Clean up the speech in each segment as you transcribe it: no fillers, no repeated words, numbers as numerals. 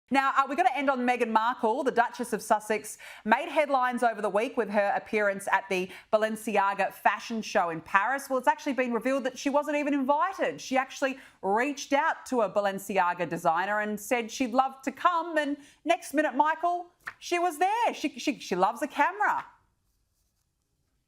Now, we're going to end on Meghan Markle. The Duchess of Sussex made headlines over the week with her appearance at the Balenciaga fashion show in Paris. Well, it's actually been revealed that she wasn't even invited. She actually reached out to a Balenciaga designer and said she'd love to come. And next minute, Michael, she was there. She loves a camera.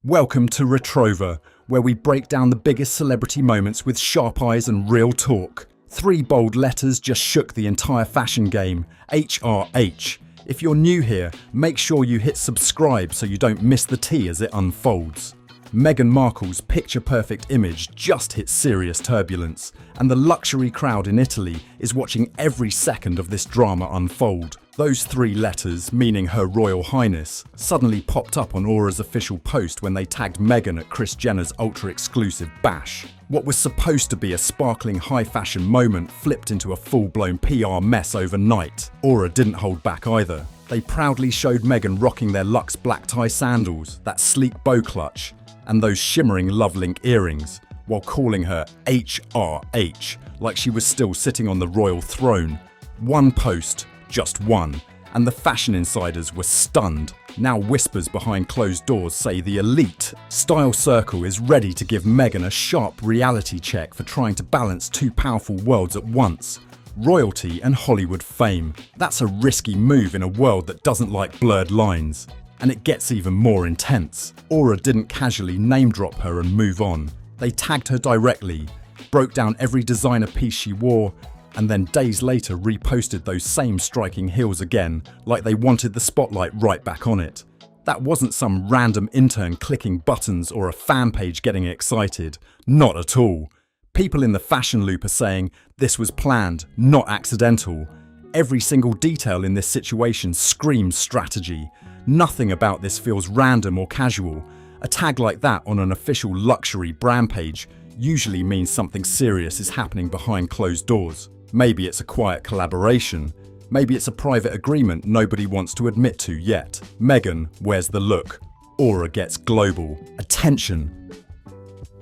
Welcome to Retrover, where we break down the biggest celebrity moments with sharp eyes and real talk. 3 bold letters just shook the entire fashion game, HRH. If you're new here, make sure you hit subscribe so you don't miss the tea as it unfolds. Meghan Markle's picture-perfect image just hit serious turbulence, and the luxury crowd in Italy is watching every second of this drama unfold. Those 3 letters, meaning Her Royal Highness, suddenly popped up on Aura's official post when they tagged Meghan at Kris Jenner's ultra-exclusive bash. What was supposed to be a sparkling high-fashion moment flipped into a full-blown PR mess overnight. Aura didn't hold back either. They proudly showed Meghan rocking their luxe black tie sandals, that sleek bow clutch, and those shimmering Love Link earrings, while calling her HRH, like she was still sitting on the royal throne. One post, just one, and the fashion insiders were stunned. Now whispers behind closed doors say the elite style circle is ready to give Meghan a sharp reality check for trying to balance 2 powerful worlds at once. Royalty and Hollywood fame. That's a risky move in a world that doesn't like blurred lines. And it gets even more intense. Aura didn't casually name drop her and move on. They tagged her directly, broke down every designer piece she wore, and then days later reposted those same striking heels again, like they wanted the spotlight right back on it. That wasn't some random intern clicking buttons or a fan page getting excited. Not at all. People in the fashion loop are saying this was planned, not accidental. Every single detail in this situation screams strategy. Nothing about this feels random or casual. A tag like that on an official luxury brand page usually means something serious is happening behind closed doors. Maybe it's a quiet collaboration. Maybe it's a private agreement nobody wants to admit to yet. Meghan wears the look. Aura gets global attention.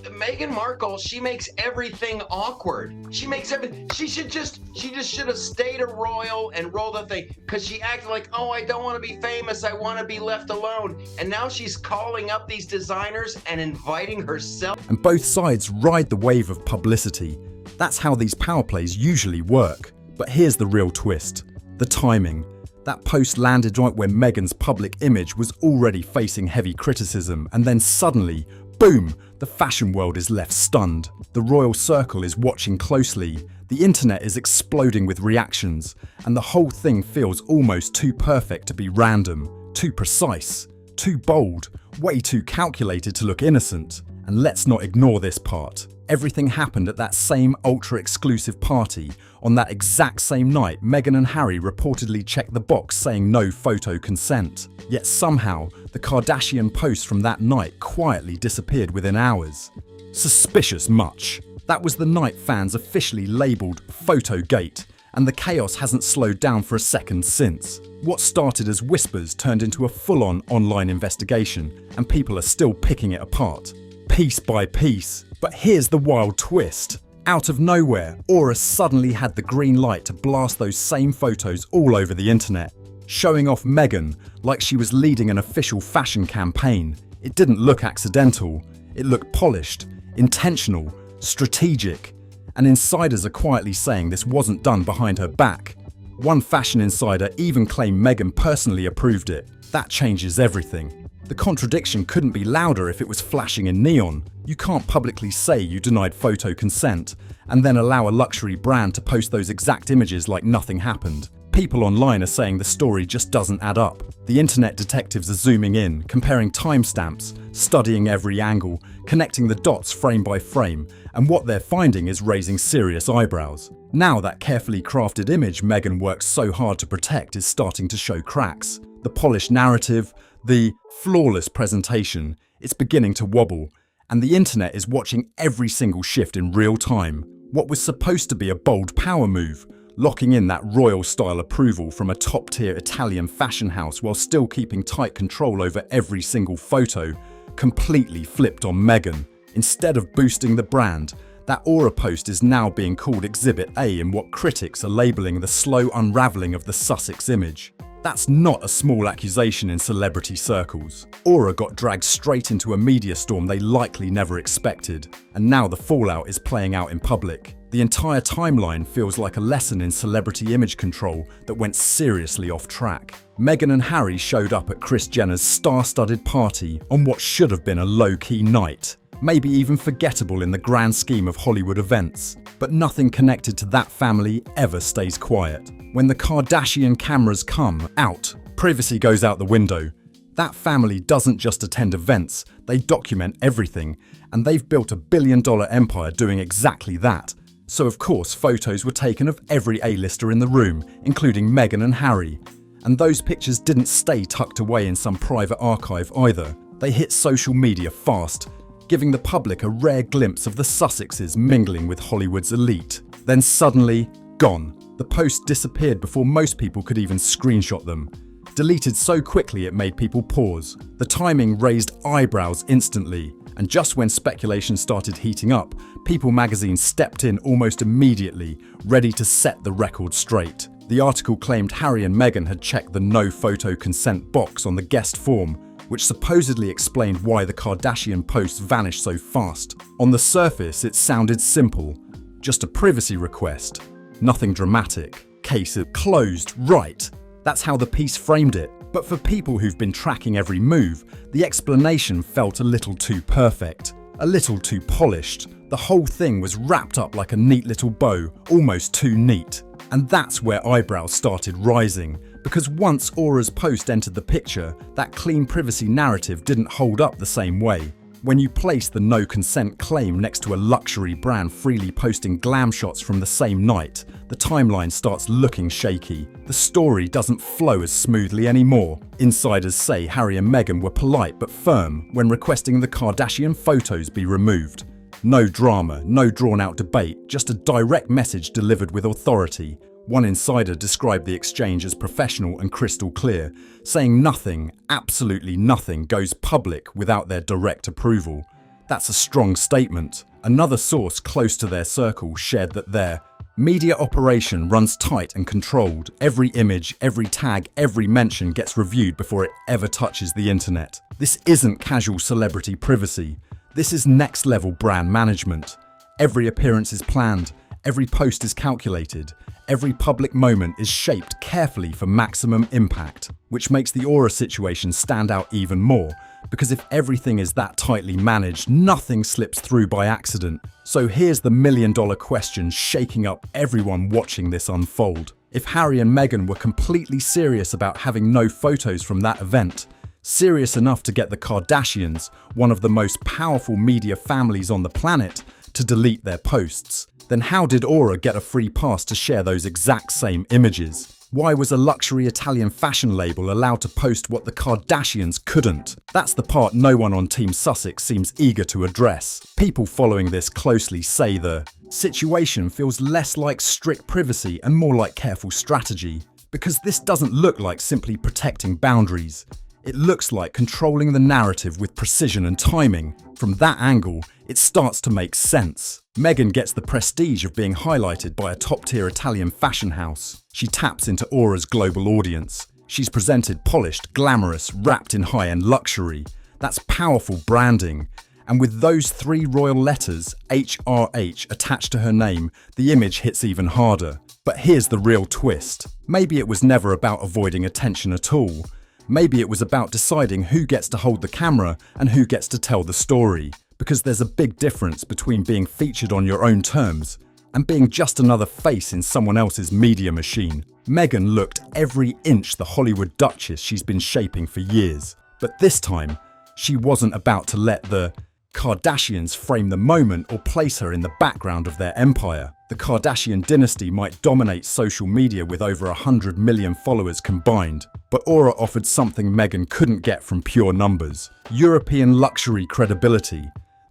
Meghan Markle, she makes everything awkward. She just should have stayed a royal and rolled the thing, because she acted like, oh, I don't want to be famous, I want to be left alone. And now she's calling up these designers and inviting herself. And both sides ride the wave of publicity. That's how these power plays usually work. But here's the real twist. The timing. That post landed right when Meghan's public image was already facing heavy criticism, and then suddenly, boom, the fashion world is left stunned. The royal circle is watching closely, the internet is exploding with reactions, and the whole thing feels almost too perfect to be random, too precise, too bold, way too calculated to look innocent. And let's not ignore this part. Everything happened at that same ultra-exclusive party. On that exact same night, Meghan and Harry reportedly checked the box saying no photo consent. Yet somehow, the Kardashian posts from that night quietly disappeared within hours. Suspicious much. That was the night fans officially labelled Photogate, and the chaos hasn't slowed down for a second since. What started as whispers turned into a full-on online investigation, and people are still picking it apart, piece by piece. But here's the wild twist. Out of nowhere, Aura suddenly had the green light to blast those same photos all over the internet, showing off Meghan like she was leading an official fashion campaign. It didn't look accidental. It looked polished, intentional, strategic. And insiders are quietly saying this wasn't done behind her back. One fashion insider even claimed Meghan personally approved it. That changes everything. The contradiction couldn't be louder if it was flashing in neon. You can't publicly say you denied photo consent and then allow a luxury brand to post those exact images like nothing happened. People online are saying the story just doesn't add up. The internet detectives are zooming in, comparing timestamps, studying every angle, connecting the dots frame by frame, and what they're finding is raising serious eyebrows. Now that carefully crafted image Meghan worked so hard to protect is starting to show cracks. The polished narrative, the flawless presentation, it's beginning to wobble, and the internet is watching every single shift in real time. What was supposed to be a bold power move, locking in that royal-style approval from a top-tier Italian fashion house while still keeping tight control over every single photo, completely flipped on Meghan. Instead of boosting the brand, That Aura post is now being called Exhibit A in what critics are labelling the slow unraveling of the Sussex image. That's not a small accusation in celebrity circles. Aura got dragged straight into a media storm they likely never expected, and now the fallout is playing out in public. The entire timeline feels like a lesson in celebrity image control that went seriously off track. Meghan and Harry showed up at Kris Jenner's star-studded party on what should have been a low-key night, maybe even forgettable in the grand scheme of Hollywood events. But nothing connected to that family ever stays quiet. When the Kardashian cameras come out, privacy goes out the window. That family doesn't just attend events, they document everything, and they've built $1 billion empire doing exactly that. So of course photos were taken of every A-lister in the room, including Meghan and Harry. And those pictures didn't stay tucked away in some private archive either. They hit social media fast, giving the public a rare glimpse of the Sussexes mingling with Hollywood's elite. Then suddenly, gone. The post disappeared before most people could even screenshot them. Deleted so quickly it made people pause. The timing raised eyebrows instantly, and just when speculation started heating up, People magazine stepped in almost immediately, ready to set the record straight. The article claimed Harry and Meghan had checked the no photo consent box on the guest form, which supposedly explained why the Kardashian posts vanished so fast. On the surface, it sounded simple. Just a privacy request. Nothing dramatic. Case closed, right? That's how the piece framed it. But for people who've been tracking every move, the explanation felt a little too perfect. A little too polished. The whole thing was wrapped up like a neat little bow, almost too neat. And that's where eyebrows started rising, because once Aura's post entered the picture, that clean privacy narrative didn't hold up the same way. When you place the no consent claim next to a luxury brand freely posting glam shots from the same night, the timeline starts looking shaky. The story doesn't flow as smoothly anymore. Insiders say Harry and Meghan were polite but firm when requesting the Kardashian photos be removed. No drama, no drawn-out debate, just a direct message delivered with authority. One insider described the exchange as professional and crystal clear, saying nothing, absolutely nothing, goes public without their direct approval. That's a strong statement. Another source close to their circle shared that their media operation runs tight and controlled. Every image, every tag, every mention gets reviewed before it ever touches the internet. This isn't casual celebrity privacy. This is next-level brand management. Every appearance is planned, every post is calculated, every public moment is shaped carefully for maximum impact, which makes the Aura situation stand out even more, because if everything is that tightly managed, nothing slips through by accident. So here's the million-dollar question shaking up everyone watching this unfold. If Harry and Meghan were completely serious about having no photos from that event, serious enough to get the Kardashians, one of the most powerful media families on the planet, to delete their posts, then how did Aura get a free pass to share those exact same images? Why was a luxury Italian fashion label allowed to post what the Kardashians couldn't? That's the part no one on Team Sussex seems eager to address. People following this closely say the situation feels less like strict privacy and more like careful strategy, because this doesn't look like simply protecting boundaries. It looks like controlling the narrative with precision and timing. From that angle, it starts to make sense. Meghan gets the prestige of being highlighted by a top-tier Italian fashion house. She taps into Aura's global audience. She's presented polished, glamorous, wrapped in high-end luxury. That's powerful branding. And with those three royal letters, HRH, attached to her name, the image hits even harder. But here's the real twist. Maybe it was never about avoiding attention at all. Maybe it was about deciding who gets to hold the camera and who gets to tell the story. Because there's a big difference between being featured on your own terms and being just another face in someone else's media machine. Meghan looked every inch the Hollywood Duchess she's been shaping for years. But this time, she wasn't about to let the Kardashians frame the moment or place her in the background of their empire. The Kardashian dynasty might dominate social media with over 100 million followers combined, but Aura offered something Meghan couldn't get from pure numbers: European luxury credibility.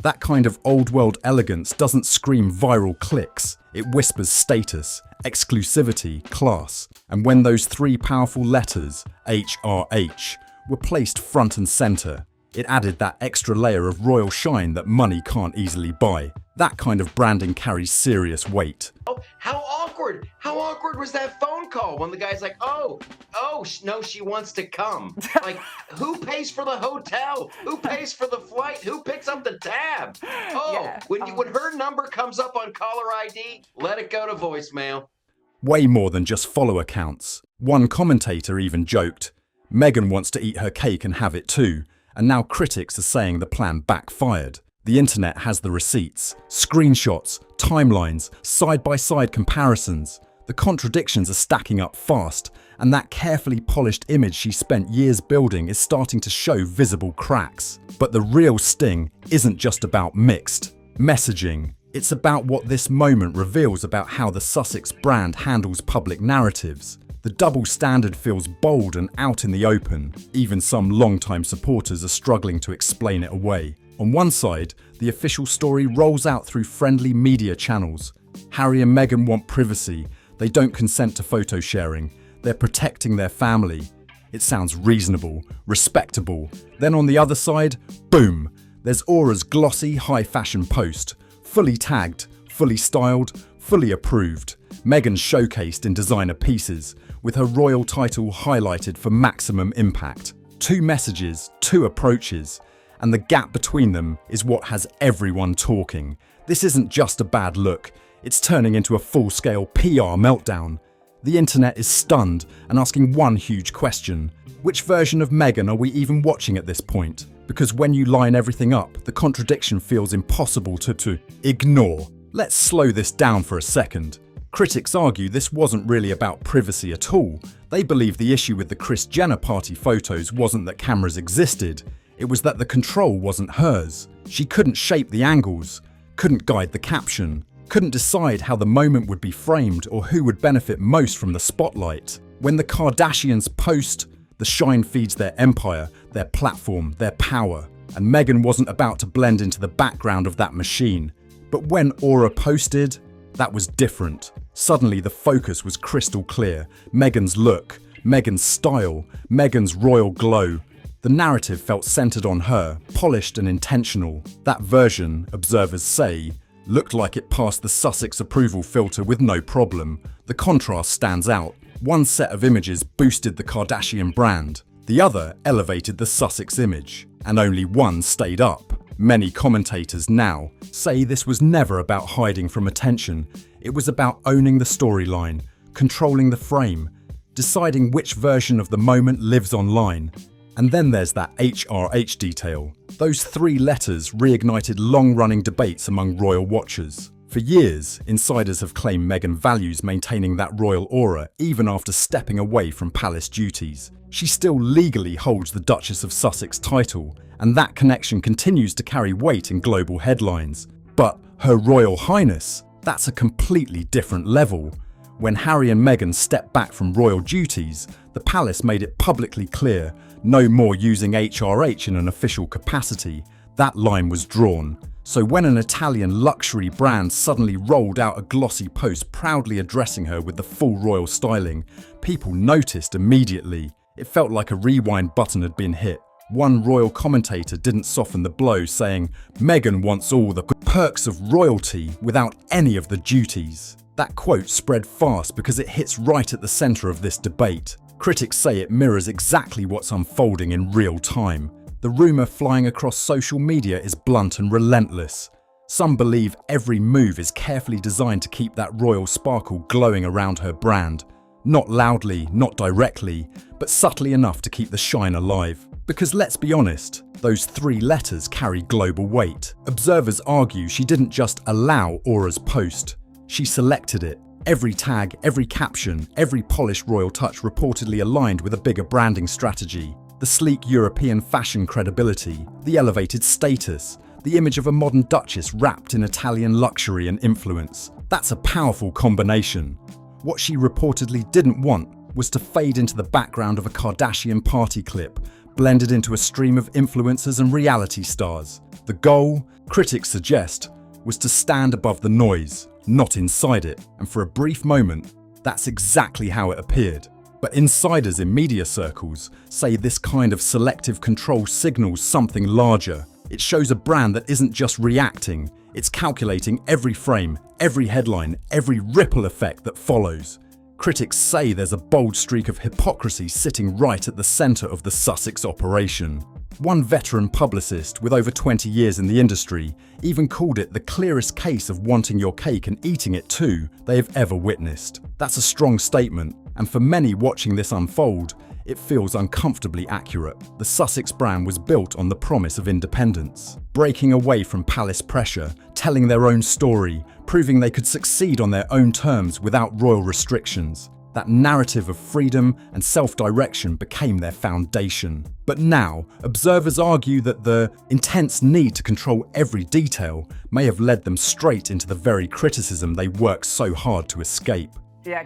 That kind of old-world elegance doesn't scream viral clicks. It whispers status, exclusivity, class. And when those three powerful letters, HRH, were placed front and center, It added that extra layer of royal shine that money can't easily buy. That kind of branding carries serious weight. Oh, how awkward! How awkward was that phone call when the guy's like, no, she wants to come. Like, who pays for the hotel? Who pays for the flight? Who picks up the tab? When her number comes up on caller ID, let it go to voicemail. Way more than just follower counts. One commentator even joked, Meghan wants to eat her cake and have it too, and now critics are saying the plan backfired. The internet has the receipts, screenshots, timelines, side-by-side comparisons. The contradictions are stacking up fast, and that carefully polished image she spent years building is starting to show visible cracks. But the real sting isn't just about mixed messaging. It's about what this moment reveals about how the Sussex brand handles public narratives. The double standard feels bold and out in the open. Even some longtime supporters are struggling to explain it away. On one side, the official story rolls out through friendly media channels. Harry and Meghan want privacy. They don't consent to photo sharing. They're protecting their family. It sounds reasonable, respectable. Then on the other side, boom! There's Aura's glossy, high-fashion post. Fully tagged, fully styled, fully approved. Meghan's showcased in designer pieces, with her royal title highlighted for maximum impact. Two messages, two approaches. And the gap between them is what has everyone talking. This isn't just a bad look, it's turning into a full-scale PR meltdown. The internet is stunned and asking one huge question. Which version of Meghan are we even watching at this point? Because when you line everything up, the contradiction feels impossible to ignore. Let's slow this down for a second. Critics argue this wasn't really about privacy at all. They believe the issue with the Kris Jenner party photos wasn't that cameras existed. It was that the control wasn't hers. She couldn't shape the angles, couldn't guide the caption, couldn't decide how the moment would be framed or who would benefit most from the spotlight. When the Kardashians post, the shine feeds their empire, their platform, their power. And Meghan wasn't about to blend into the background of that machine. But when Aura posted, that was different. Suddenly the focus was crystal clear. Meghan's look, Meghan's style, Meghan's royal glow. The narrative felt centered on her, polished and intentional. That version, observers say, looked like it passed the Sussex approval filter with no problem. The contrast stands out. One set of images boosted the Kardashian brand. The other elevated the Sussex image. And only one stayed up. Many commentators now say this was never about hiding from attention. It was about owning the storyline, controlling the frame, deciding which version of the moment lives online. And then there's that HRH detail. Those 3 letters reignited long-running debates among royal watchers. For years, insiders have claimed Meghan values maintaining that royal aura even after stepping away from palace duties. She still legally holds the Duchess of Sussex title, and that connection continues to carry weight in global headlines. But Her Royal Highness, that's a completely different level. When Harry and Meghan stepped back from royal duties, the palace made it publicly clear no more using HRH in an official capacity. That line was drawn. So when an Italian luxury brand suddenly rolled out a glossy post proudly addressing her with the full royal styling, people noticed immediately. It felt like a rewind button had been hit. One royal commentator didn't soften the blow, saying, Meghan wants all the perks of royalty without any of the duties. That quote spread fast because it hits right at the centre of this debate. Critics say it mirrors exactly what's unfolding in real time. The rumour flying across social media is blunt and relentless. Some believe every move is carefully designed to keep that royal sparkle glowing around her brand. Not loudly, not directly, but subtly enough to keep the shine alive. Because let's be honest, those 3 letters carry global weight. Observers argue she didn't just allow Aura's post, she selected it. Every tag, every caption, every polished royal touch reportedly aligned with a bigger branding strategy. The sleek European fashion credibility, the elevated status, the image of a modern duchess wrapped in Italian luxury and influence. That's a powerful combination. What she reportedly didn't want was to fade into the background of a Kardashian party clip, blended into a stream of influencers and reality stars. The goal, critics suggest, was to stand above the noise, not inside it. And for a brief moment, that's exactly how it appeared. But insiders in media circles say this kind of selective control signals something larger. It shows a brand that isn't just reacting, it's calculating every frame, every headline, every ripple effect that follows. Critics say there's a bold streak of hypocrisy sitting right at the centre of the Sussex operation. One veteran publicist with over 20 years in the industry even called it the clearest case of wanting your cake and eating it too they have ever witnessed. That's a strong statement, and for many watching this unfold, it feels uncomfortably accurate. The Sussex brand was built on the promise of independence, breaking away from palace pressure, telling their own story, proving they could succeed on their own terms without royal restrictions. That narrative of freedom and self-direction became their foundation. But now, observers argue that the intense need to control every detail may have led them straight into the very criticism they worked so hard to escape. Yeah,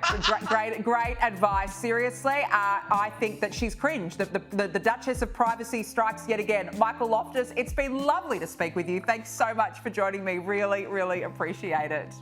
great advice. Seriously, I think that she's cringe. The Duchess of Privacy strikes yet again. Michael Loftus, it's been lovely to speak with you. Thanks so much for joining me. Really, really appreciate it.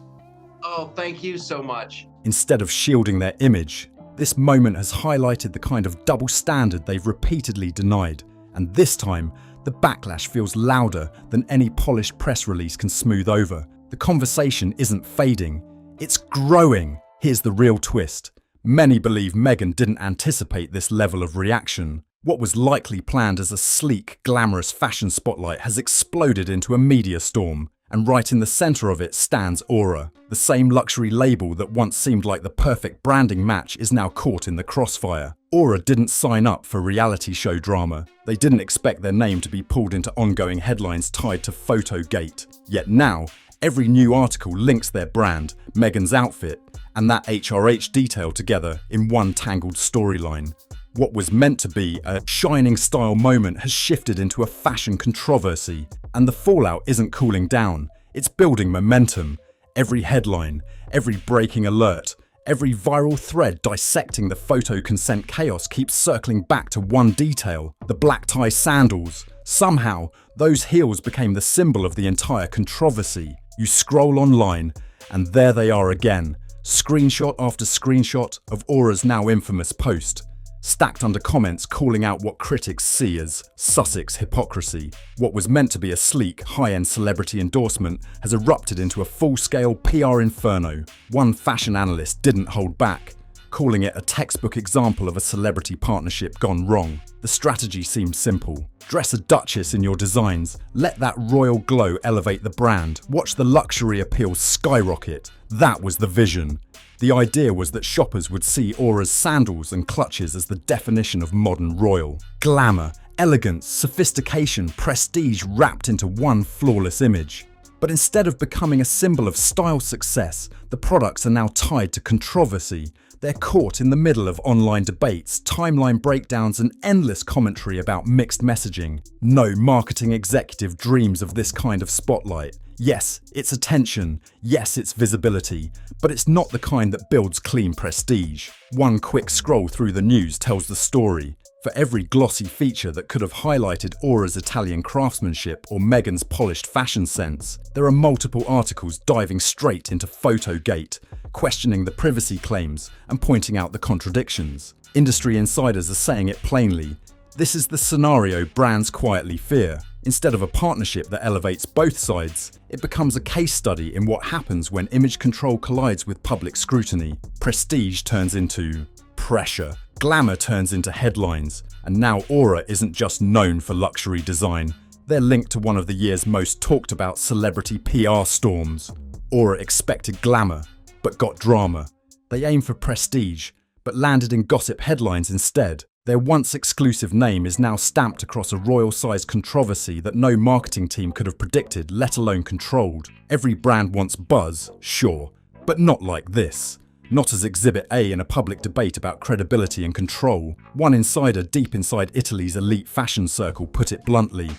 Oh, thank you so much. Instead of shielding their image, this moment has highlighted the kind of double standard they've repeatedly denied. And this time, the backlash feels louder than any polished press release can smooth over. The conversation isn't fading, it's growing. Here's the real twist. Many believe Meghan didn't anticipate this level of reaction. What was likely planned as a sleek, glamorous fashion spotlight has exploded into a media storm. And right in the centre of it stands Aura. The same luxury label that once seemed like the perfect branding match is now caught in the crossfire. Aura didn't sign up for reality show drama. They didn't expect their name to be pulled into ongoing headlines tied to Photogate. Yet now, every new article links their brand, Meghan's outfit, and that HRH detail together in one tangled storyline. What was meant to be a shining style moment has shifted into a fashion controversy, and the fallout isn't cooling down, it's building momentum. Every headline, every breaking alert, every viral thread dissecting the photo consent chaos keeps circling back to one detail: the black tie sandals. Somehow, those heels became the symbol of the entire controversy. You scroll online, and there they are again. Screenshot after screenshot of Aura's now infamous post, stacked under comments calling out what critics see as Sussex hypocrisy. What was meant to be a sleek, high-end celebrity endorsement has erupted into a full-scale PR inferno. One fashion analyst didn't hold back, calling it a textbook example of a celebrity partnership gone wrong. The strategy seems simple. Dress a Duchess in your designs, let that royal glow elevate the brand, watch the luxury appeal skyrocket. That was the vision. The idea was that shoppers would see Aura's sandals and clutches as the definition of modern royal. Glamour, elegance, sophistication, prestige wrapped into one flawless image. But instead of becoming a symbol of style success, the products are now tied to controversy. They're caught in the middle of online debates, timeline breakdowns, and endless commentary about mixed messaging. No marketing executive dreams of this kind of spotlight. Yes, it's attention. Yes, it's visibility. But it's not the kind that builds clean prestige. One quick scroll through the news tells the story. For every glossy feature that could have highlighted Aura's Italian craftsmanship or Meghan's polished fashion sense, there are multiple articles diving straight into Photogate, questioning the privacy claims and pointing out the contradictions. Industry insiders are saying it plainly. This is the scenario brands quietly fear. Instead of a partnership that elevates both sides, it becomes a case study in what happens when image control collides with public scrutiny. Prestige turns into pressure. Glamour turns into headlines. And now Aura isn't just known for luxury design. They're linked to one of the year's most talked about celebrity PR storms. Aura expected glamour, but got drama. They aimed for prestige, but landed in gossip headlines instead. Their once exclusive name is now stamped across a royal-sized controversy that no marketing team could have predicted, let alone controlled. Every brand wants buzz, sure, but not like this. Not as Exhibit A in a public debate about credibility and control. One insider deep inside Italy's elite fashion circle put it bluntly: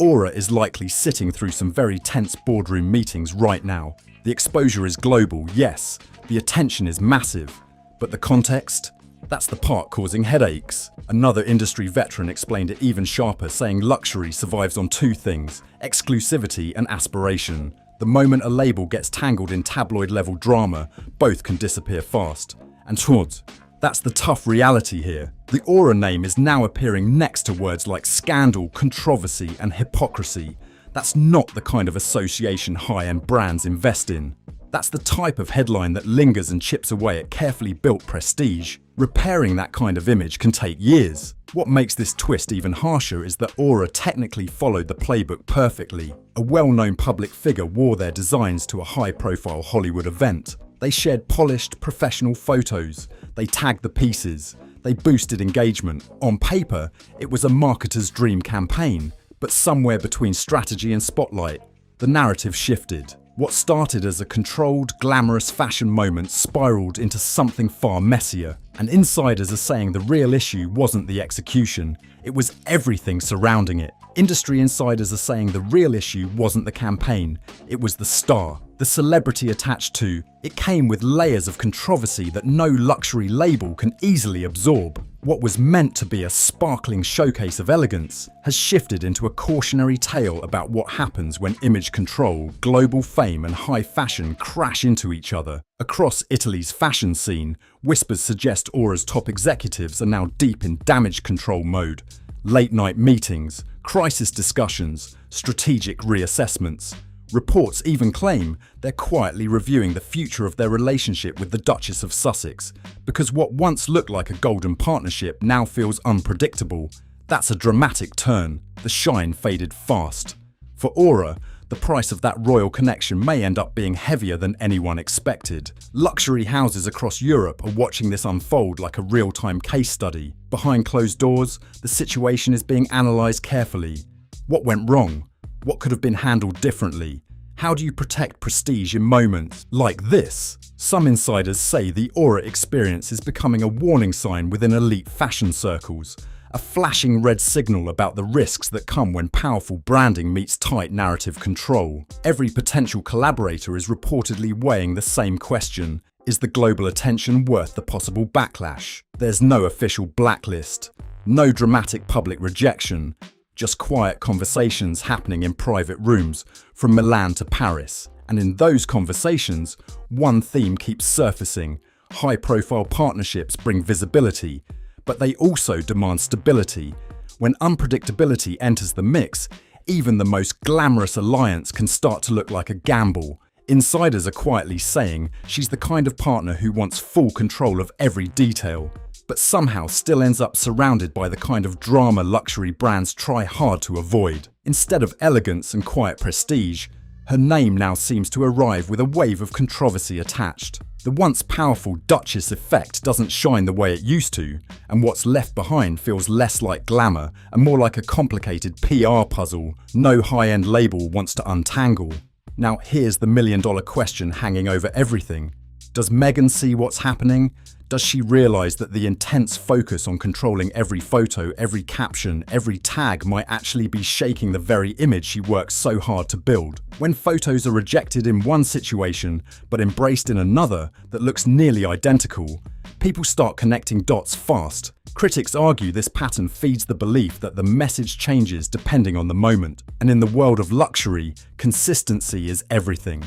Aura is likely sitting through some very tense boardroom meetings right now. The exposure is global, yes, the attention is massive, but the context? That's the part causing headaches. Another industry veteran explained it even sharper, saying luxury survives on two things: exclusivity and aspiration. The moment a label gets tangled in tabloid-level drama, both can disappear fast. And towards, That's the tough reality here. The Aura name is now appearing next to words like scandal, controversy, and hypocrisy. That's not the kind of association high-end brands invest in. That's the type of headline that lingers and chips away at carefully built prestige. Repairing that kind of image can take years. What makes this twist even harsher is that Aura technically followed the playbook perfectly. A well-known public figure wore their designs to a high-profile Hollywood event. They shared polished, professional photos. They tagged the pieces. They boosted engagement. On paper, it was a marketer's dream campaign. But somewhere between strategy and spotlight, the narrative shifted. What started as a controlled, glamorous fashion moment spiraled into something far messier. And insiders are saying the real issue wasn't the execution, it was everything surrounding it. Industry insiders are saying the real issue wasn't the campaign, it was the star. The celebrity attached to it came with layers of controversy that no luxury label can easily absorb. What was meant to be a sparkling showcase of elegance has shifted into a cautionary tale about what happens when image control, global fame, and high fashion crash into each other. Across Italy's fashion scene, whispers suggest Aura's top executives are now deep in damage control mode. Late-night meetings, crisis discussions, strategic reassessments. Reports even claim they're quietly reviewing the future of their relationship with the Duchess of Sussex, because what once looked like a golden partnership now feels unpredictable. That's a dramatic turn. The shine faded fast. For Aura, the price of that royal connection may end up being heavier than anyone expected. Luxury houses across Europe are watching this unfold like a real-time case study. Behind closed doors, the situation is being analysed carefully. What went wrong? What could have been handled differently? How do you protect prestige in moments like this? Some insiders say the Aura experience is becoming a warning sign within elite fashion circles, a flashing red signal about the risks that come when powerful branding meets tight narrative control. Every potential collaborator is reportedly weighing the same question: is the global attention worth the possible backlash? There's no official blacklist, no dramatic public rejection, just quiet conversations happening in private rooms from Milan to Paris. And in those conversations, one theme keeps surfacing: high-profile partnerships bring visibility, but they also demand stability. When unpredictability enters the mix, even the most glamorous alliance can start to look like a gamble. Insiders are quietly saying she's the kind of partner who wants full control of every detail, but somehow still ends up surrounded by the kind of drama luxury brands try hard to avoid. Instead of elegance and quiet prestige, her name now seems to arrive with a wave of controversy attached. The once powerful Duchess effect doesn't shine the way it used to, and what's left behind feels less like glamour and more like a complicated PR puzzle no high-end label wants to untangle. Now here's the million-dollar question hanging over everything. Does Meghan see what's happening? Does she realise that the intense focus on controlling every photo, every caption, every tag might actually be shaking the very image she works so hard to build? When photos are rejected in one situation but embraced in another that looks nearly identical, people start connecting dots fast. Critics argue this pattern feeds the belief that the message changes depending on the moment. And in the world of luxury, consistency is everything.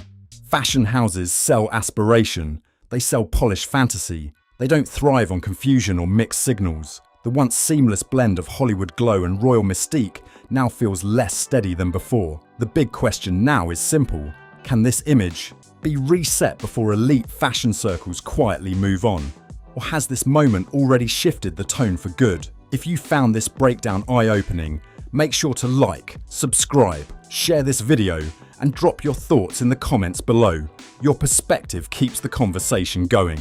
Fashion houses sell aspiration, they sell polished fantasy. They don't thrive on confusion or mixed signals. The once seamless blend of Hollywood glow and royal mystique now feels less steady than before. The big question now is simple: can this image be reset before elite fashion circles quietly move on? Or has this moment already shifted the tone for good? If you found this breakdown eye-opening, make sure to like, subscribe, share this video, and drop your thoughts in the comments below. Your perspective keeps the conversation going.